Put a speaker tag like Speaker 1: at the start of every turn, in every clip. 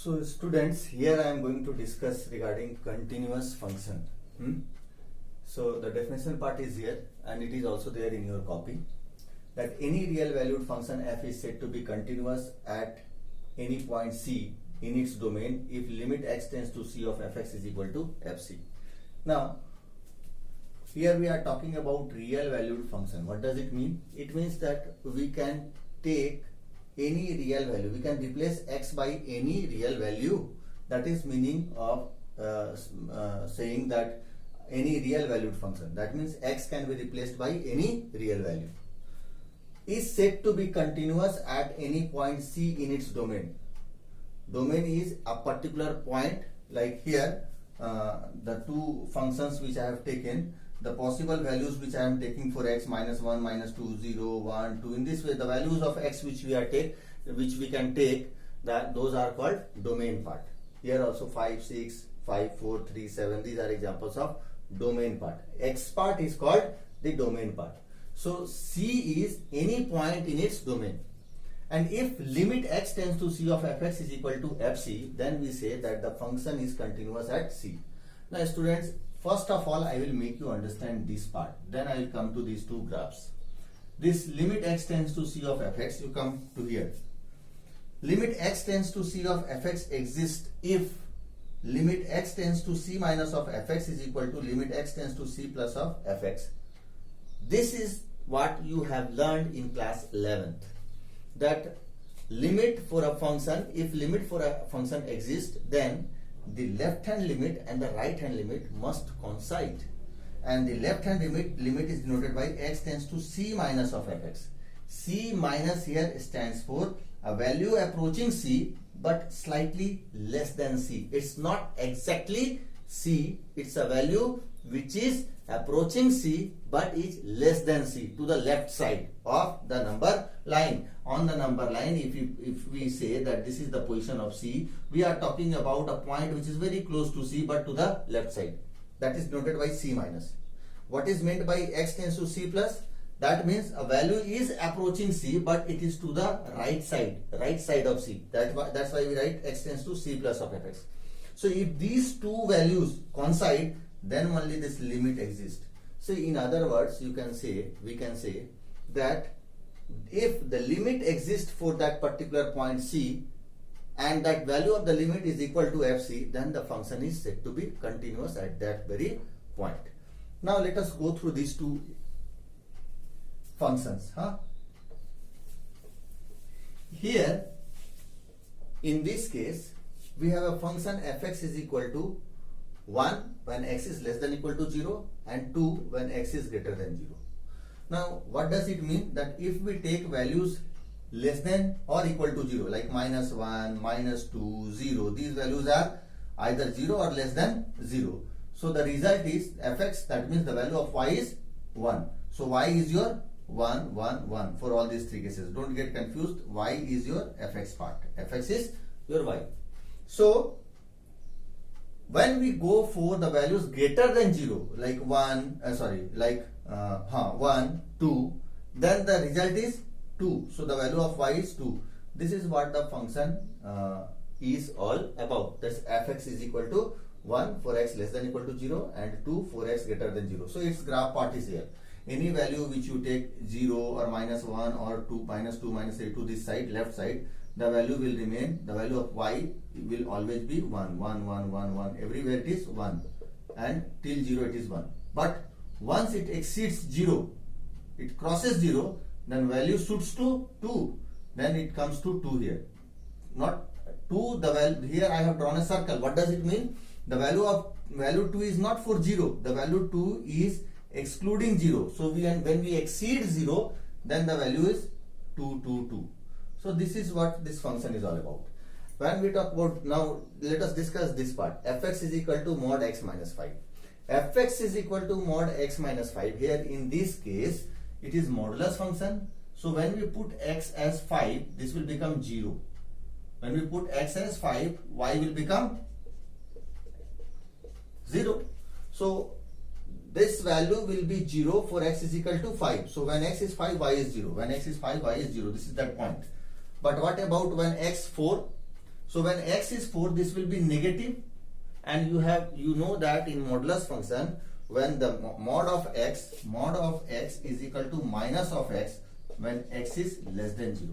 Speaker 1: So students, here I am going to discuss regarding continuous function. So the definition part is here and it is also there in your copy, that any real valued function f is said to be continuous at any point c in its domain if limit x tends to c of fx is equal to fc. Now here we are talking about real valued function. What does it mean? It means that we can take any real value, we can replace x by any real value. That is meaning of saying that any real valued function, that means x can be replaced by any real value, is said to be continuous at any point c in its domain. Domain is a particular point, like here the two functions which I have taken, the possible values which I am taking for x -1, -2, 0, 1, 2. In this way, the values of x which we can take, that those are called domain part. Here also 5, 6, 5, 4, 3, 7. These are examples of domain part. X part is called the domain part. So C is any point in its domain. And if limit x tends to c of fx is equal to fc, then we say that the function is continuous at c. Now students, first of all, I will make you understand this part. Then I will come to these two graphs. This limit x tends to c of fx, you come to here. Limit x tends to c of fx exists if limit x tends to c minus of fx is equal to limit x tends to c plus of fx. This is what you have learned in class 11th. That limit for a function, if limit for a function exists, then the left hand limit and the right hand limit must coincide, and the left hand limit is denoted by x tends to c minus of fx. C minus here stands for a value approaching c but slightly less than c. It's not exactly c, it's a value which is approaching c but is less than c, to the left side of the number line. On the number line, if we say that this is the position of c, we are talking about a point which is very close to c but to the left side. That is denoted by c minus. What is meant by x tends to c plus? That means a value is approaching c but it is to the right side of c. That's why we write x tends to c plus of fx. So if these two values coincide, then only this limit exists. So in other words, we can say that if the limit exists for that particular point c and that value of the limit is equal to fc, then the function is said to be continuous at that very point. Now let us go through these two functions. Here in this case we have a function fx is equal to 1 when x is less than equal to 0 and 2 when x is greater than 0. Now what does it mean? That if we take values less than or equal to 0, like -1, -2, 0, these values are either 0 or less than 0. So the result is fx, that means the value of y is 1. So y is your 1, 1, 1 for all these three cases. Don't get confused. Y is your fx part. Fx is your y. So when we go for the values greater than 0, like 1, 2, then the result is 2. So the value of y is 2. This is what the function is all about. That's fx is equal to 1 for x less than equal to 0 and 2 for x greater than 0. So its graph part is here. Any value which you take 0 or -1 or 2, -2, -3 to this side, left side, the value will remain, the value of y will always be 1, 1, 1, 1, 1. Everywhere it is 1 and till 0 it is 1. But once it exceeds 0, it crosses 0, then value shoots to 2. Then it comes to 2 here. Not 2, the value, here I have drawn a circle. What does it mean? The value 2 is not for 0. The value 2 is excluding 0. So when we exceed 0, then the value is 2, 2, 2. So this is what this function is all about. When we talk about, now let us discuss this part. Fx is equal to mod x minus 5. Fx is equal to mod x minus 5. Here in this case, it is modulus function. So when we put x as 5, this will become 0. When we put x as 5, y will become 0. So this value will be 0 for x is equal to 5. So when x is 5, y is 0. When x is 5, y is 0. This is that point. But what about when x 4? So when x is 4, this will be negative, and you know that in modulus function, when the mod of x is equal to minus of x when x is less than 0,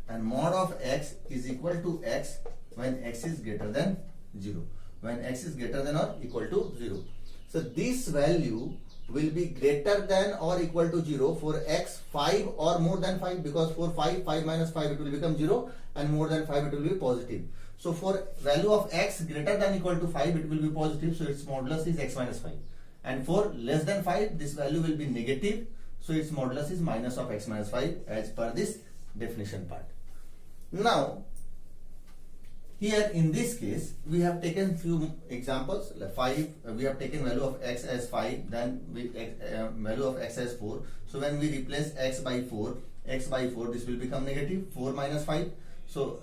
Speaker 1: and mod of x is equal to x when x is greater than 0, when x is greater than or equal to 0. So this value will be greater than or equal to 0 for x 5 or more than 5, because for 5 minus 5 it will become 0, and more than 5 it will be positive. So for value of x greater than equal to 5 it will be positive, so its modulus is x minus 5. And for less than 5 this value will be negative, so its modulus is minus of x minus 5 as per this definition part. Now here in this case we have taken few examples, like 5, we have taken value of x as 5, then value of x as 4. So when we replace x by 4, this will become negative, 4 minus 5. So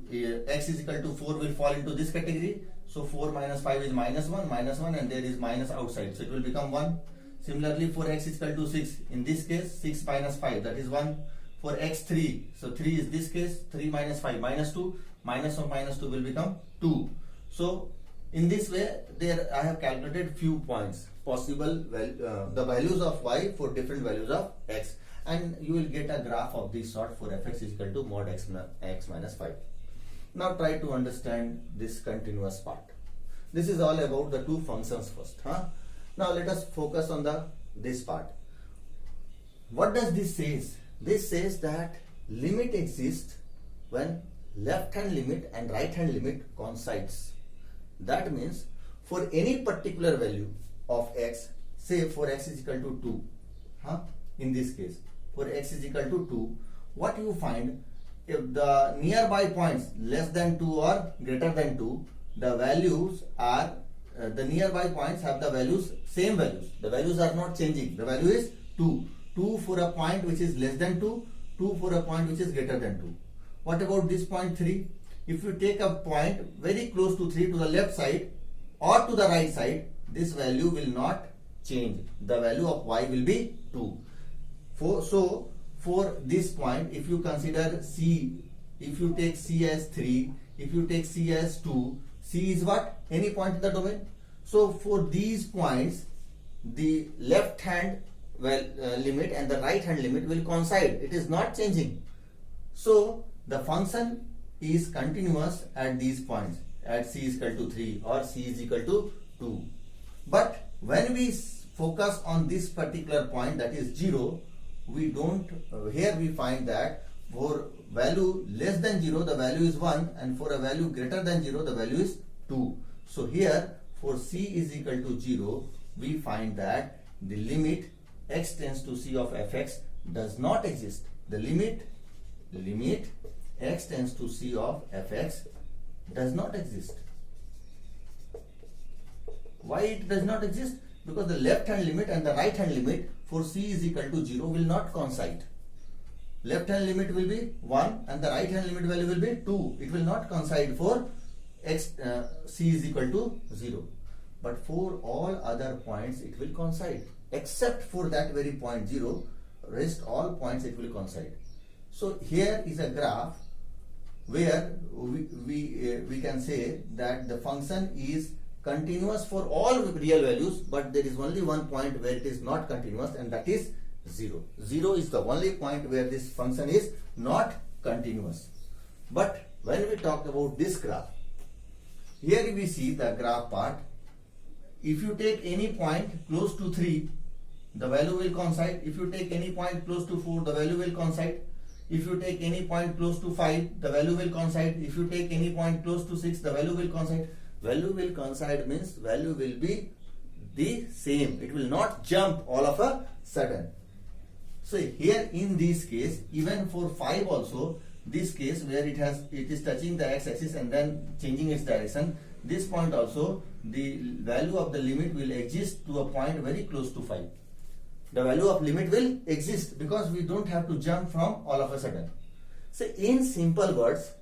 Speaker 1: x is equal to 4 will fall into this category. So 4 minus 5 is minus 1, and there is minus outside, so it will become 1. Similarly for x is equal to 6, in this case 6 minus 5, that is 1. For x 3, so 3 is this case, 3 minus 5 minus 2, minus of minus 2 will become 2. So in this way there I have calculated few points, possible the values of y for different values of x, and you will get a graph of this sort for fx is equal to mod x minus 5. Now try to understand this continuous part. This is all about the two functions first. Now let us focus on this part. What does this says? This says that limit exists when left hand limit and right hand limit coincides. That means for any particular value of x, say for x is equal to 2, in this case for x is equal to 2, what you find, if the nearby points less than 2 or greater than 2, the values are the nearby points have the values, same values, the values are not changing. The value is 2 for a point which is less than 2 for a point which is greater than 2. What about this point 3? If you take a point very close to 3 to the left side or to the right side, this value will not change. The value of y will be 2. So for this point, if you consider C, if you take C as 3, if you take C as 2, C is what? Any point in the domain. So for these points, the left hand limit and the right hand limit will coincide. It is not changing. So the function is continuous at these points, at C is equal to 3 or C is equal to 2. But when we focus on this particular point, that is 0, we don't, here we find that for value less than 0 the value is 1, and for a value greater than 0 the value is 2. So here for C is equal to 0, we find that the limit x tends to C of fx does not exist. The limit x tends to C of fx does not exist. Why it does not exist? Because the left hand limit and the right hand limit for C is equal to 0 will not coincide. Left hand limit will be 1 and the right hand limit value will be 2. It will not coincide for x C is equal to 0. But for all other points it will coincide, except for that very point 0. Rest all points it will coincide. So here is a graph where we can say that the function is continuous for all real values, but there is only one point where it is not continuous, and that is 0. 0 is the only point where this function is not continuous. But when we talk about this graph, here we see the graph part. If you take any point close to 3, the value will coincide. If you take any point close to 4, the value will coincide. If you take any point close to 5, the value will coincide. If you take any point close to 6, the value will coincide. Value will coincide means value will be the same. It will not jump all of a sudden. So here in this case, even for 5 also, this case where it is touching the x-axis and then changing its direction, this point also the value of the limit will exist to a point very close to 5. The value of limit will exist because we don't have to jump from all of a sudden. So in simple words,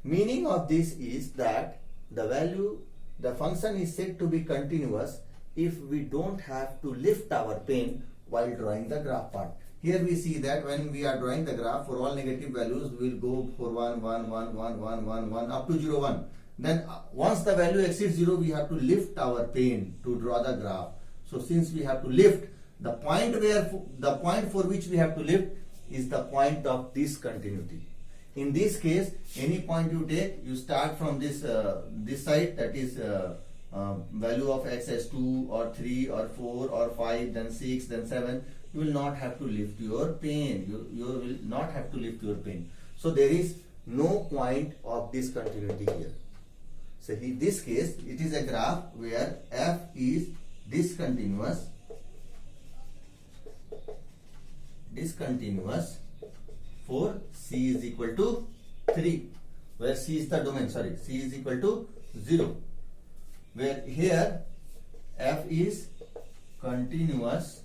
Speaker 1: meaning of this is that the function is said to be continuous if we don't have to lift our pen while drawing the graph part. here we see that when we are drawing the graph, for all negative values we will go for 1 1 1 1 1 1 1 up to 0 1. Then once the value exceeds 0, we have to lift our pen to draw the graph. So since we have to lift, the point for which we have to lift is the point of discontinuity. In this case, any point you take, you start from this side, that is value of x as 2 or 3 or 4 or 5, then 6, then 7. You will not have to lift your pen. You will not have to lift your pen. So there is no point of discontinuity here. So in this case, it is a graph where f is discontinuous for c is equal to 3, where c is the domain, c is equal to 0, where here f is continuous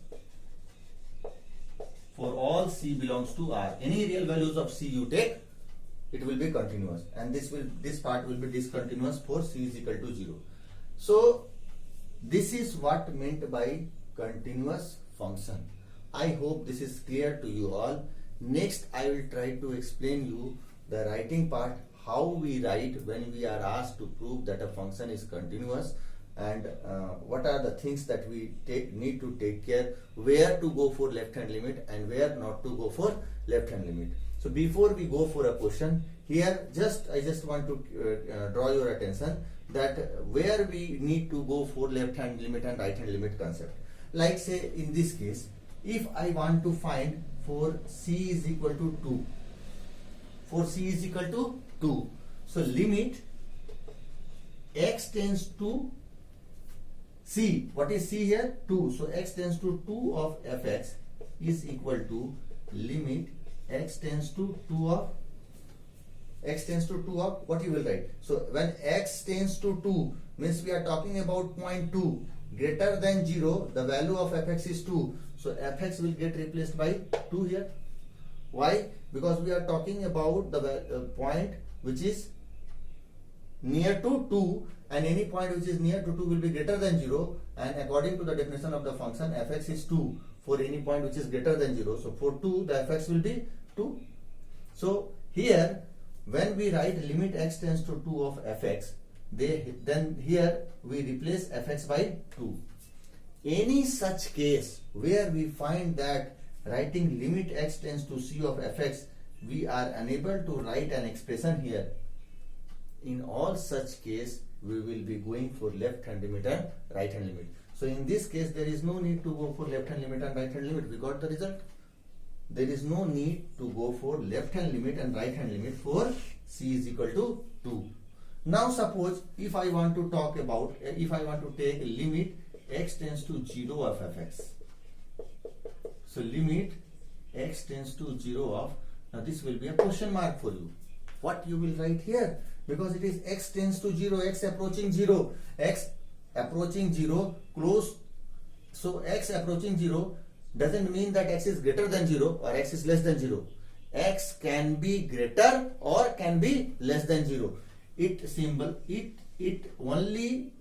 Speaker 1: for all c belongs to R. Any real values of c you take, it will be continuous, and this part will be discontinuous for c is equal to 0. So this is what meant by continuous function. I hope this is clear to you all. Next, I will try to explain you the writing part, how we write when we are asked to prove that a function is continuous, and what are the things that we need to take care, where to go for left hand limit and where not to go for left hand limit. So before we go for a question, here I just want to draw your attention that where we need to go for left hand limit and right hand limit concept. Like say in this case, if I want to find for c is equal to 2, so limit x tends to c, what is c here? 2. So x tends to 2 of fx is equal to limit x tends to 2 of what you will write. So when x tends to 2 means we are talking about point 2 greater than 0, the value of fx is 2. So fx will get replaced by 2 here. Why? Because we are talking about the point which is near to 2, and any point which is near to 2 will be greater than 0, and according to the definition of the function, fx is 2 for any point which is greater than 0. So for 2, the fx will be 2. So here when we write limit x tends to 2 of fx, then here we replace fx by 2. Any such case where we find that writing limit x tends to c of fx, we are unable to write an expression here. In all such case, we will be going for left hand limit and right hand limit. So in this case, there is no need to go for left hand limit and right hand limit. We got the result. There is no need to go for left hand limit and right hand limit for c is equal to 2. Now suppose if I want to take limit x tends to 0 of fx. So limit x tends to 0 of, now this will be a question mark for you. What you will write here? Because it is x tends to 0, x approaching 0, x approaching 0 close. So x approaching 0 doesn't mean that x is greater than 0 or x is less than 0. X can be greater or can be less than 0. It only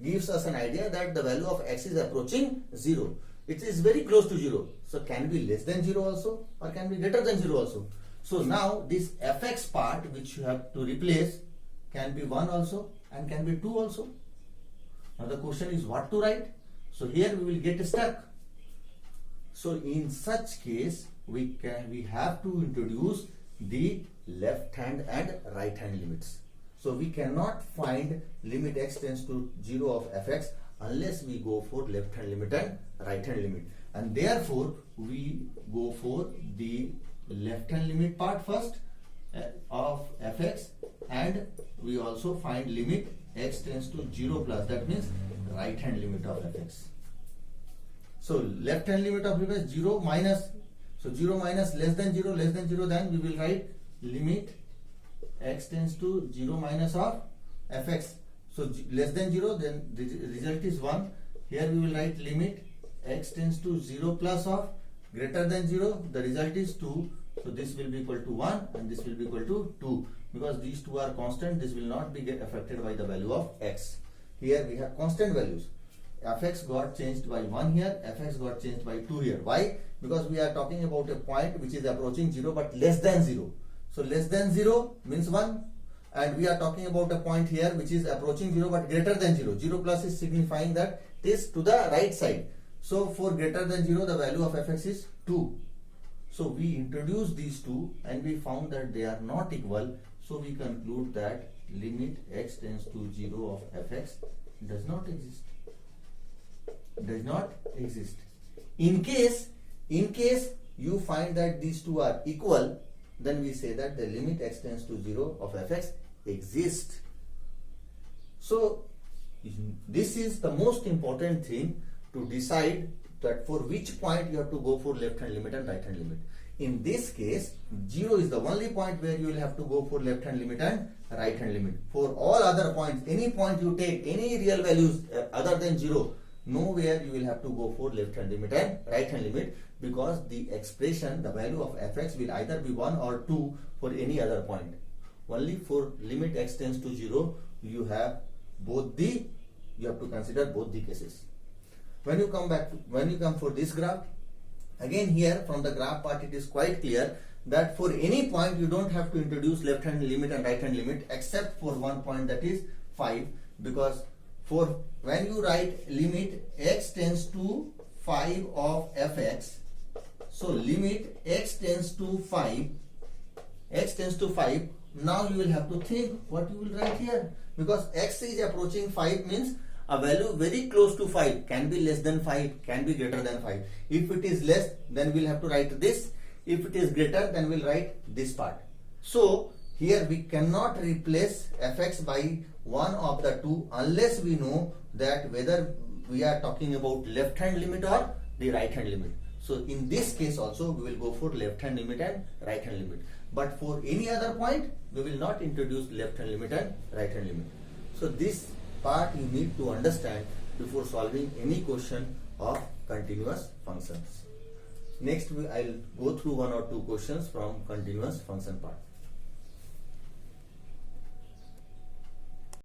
Speaker 1: gives us an idea that the value of x is approaching 0. It is very close to 0. So can be less than 0 also or can be greater than 0 also. So now this fx part which you have to replace can be 1 also and can be 2 also. Now the question is what to write. So here we will get stuck. So in such case we have to introduce the left hand and right hand limits. So we cannot find limit x tends to 0 of fx unless we go for left hand limit and right hand limit, and therefore we go for the left hand limit part first of fx, and we also find limit x tends to 0 plus, that means right hand limit of fx. So left hand limit of fx 0 minus, so 0 minus less than 0, then we will write limit x tends to 0 minus of fx. So less than 0, then the result is 1. Here we will write limit x tends to 0 plus of greater than 0, the result is 2. So this will be equal to 1 and this will be equal to 2. Because these two are constant, this will not be affected by the value of x. Here we have constant values. fx got changed by 1 here, fx got changed by 2 here. Why? Because we are talking about a point which is approaching 0 but less than 0. So less than 0 means 1, and we are talking about a point here which is approaching 0 but greater than 0. 0 plus is signifying that it is to the right side. So for greater than 0 the value of fx is 2. So we introduced these two and we found that they are not equal. So we conclude that limit x tends to 0 of fx does not exist. Does not exist. In case you find that these two are equal, then we say that the limit x tends to 0 of fx exists. So this is the most important thing to decide that for which point you have to go for left hand limit and right hand limit. In this case, 0 is the only point where you will have to go for left hand limit and right hand limit. For all other points, any point you take, any real values other than 0, nowhere you will have to go for left hand limit and right hand limit, because the expression, the value of fx will either be 1 or 2 for any other point. Only for limit x tends to 0, you have to consider both the cases. When you come for this graph, again here from the graph part it is quite clear that for any point you don't have to introduce left hand limit and right hand limit except for one point, that is 5, because for when you write limit x tends to 5 of fx, so limit x tends to 5, now you will have to think what you will write here, because x is approaching 5 means a value very close to 5, can be less than 5, can be greater than 5. If it is less, then we'll have to write this. If it is greater, then we'll write this part. So here we cannot replace fx by one of the two unless we know that whether we are talking about left hand limit or the right hand limit. So in this case also we will go for left hand limit and right hand limit. But for any other point, we will not introduce left hand limit and right hand limit. So this part you need to understand before solving any question of continuous functions. Next I'll go through one or two questions from continuous function part.